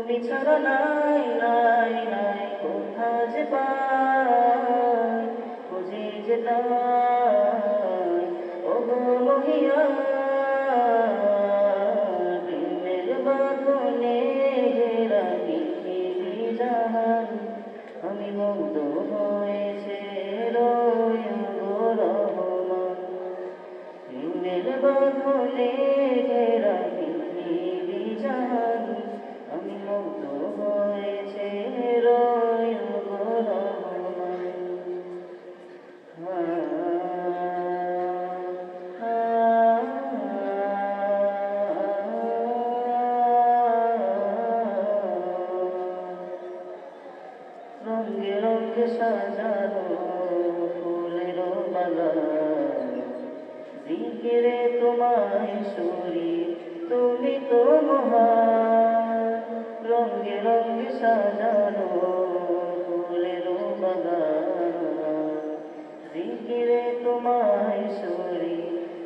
তুমি ছাড়া নাই নাই নাই কোথা যে পাই খুঁজে যে তাই ও গো মহিয়ান প্রেমের বাঁধনে ঘেরা পৃথিবী জাহান আমি মুগ্ধ হয়েছে রই গো রহমান প্রেমের বাঁধনে ঘেরা পৃথিবী জাহান আমি মুগ্ধ হয়েছে রই গো রহমান রঙে রঙে সাজানো ফুলের মালা জিকিরে তোমায় সুরি তুমি তো মহান রঙে রঙে সাজানো ফুলের বাগান জিকিরে তোমায় সুরি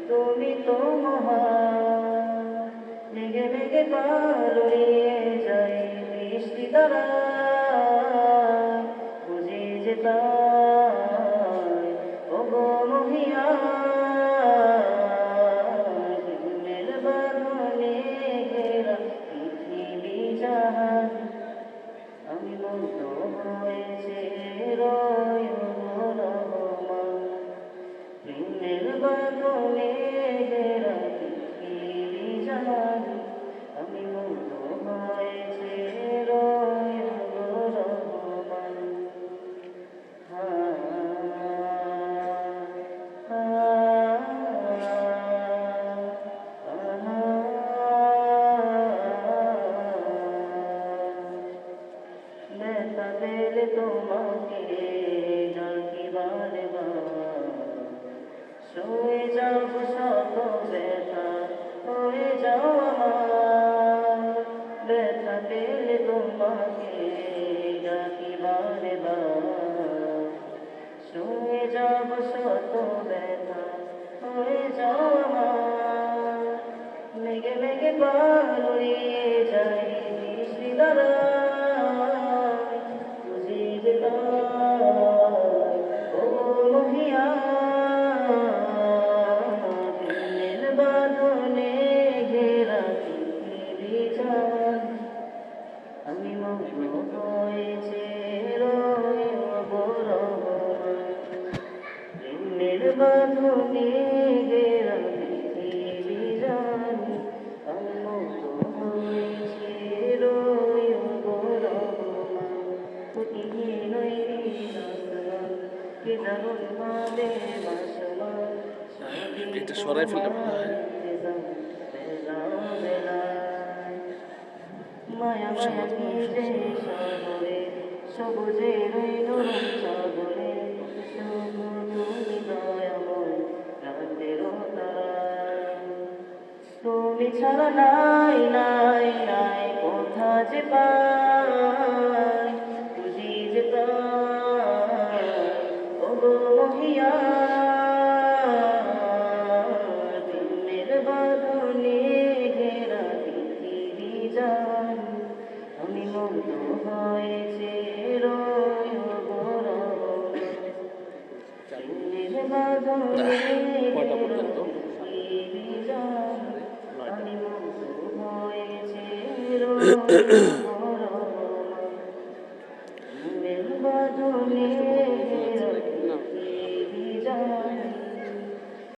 তুমি তো মহান লেগে লেগে পার উড়িয়ে যাই বৃষ্টি দ্বারা বুঝে যেতাই ও গো মহিয়ান প্রেমের বাঁধনে ঘেরা পৃথিবী জাহান আমি মুগ্ধ হয়েছে রই গো রহমান প্রেমের বাঁধনে ঘেরা পৃথিবী জাহান আমি মুগ্ধ হয়েছে রই গো রহমান ব্যথা পেলে তোমাকে ডাকি বারে বার শুয়ে যাও শত ব্যথা হয়ে যাও আমার ব্যথা পেলে তোমাকে ডাকি বারে বার শুয়ে যাব শত ব্যথা হয়ে যাও আমার মেঘে মেঘে পার উড়িয়ে যাই বৃষ্টি দ্বারা বুঝি যেতাই ও মহিয়ান প্রেমের বাঁধনে ঘেরা পৃথিবী জাহান আমি মুগ্ধ হয়েছে রই গো রহমান প্রেমের বাঁধনে ঘেরা পৃথিবী জাহান আমি মুগ্ধ হয়েছে রই গো রহমান কুটিয়ে নৈরি আসমান কে দারুণ ভাবে বাসমান এটা সরাই ফেললে ভালো হয়। মায়া মায়া ভিজে সাগরে সবুজের ওই নরম সাগরে শুধু তুমি দয়াময় রাতের তারা তুমি ছাড়া নাই নাই নাই কোথা যে পাই খুঁজি যে তাই ও গো মহিয়ান প্রেমের বাঁধনে ঘেরা পৃথিবী জাহান আমি মুগ্ধ হয়েছে রই গো রহমান প্রেমের বাঁধনে কয়টা ঘেরা পর্যন্ত? পৃথিবী জাহান আমি মুগ্ধ হয়েছে রই গো রহমান প্রেমের বাঁধনে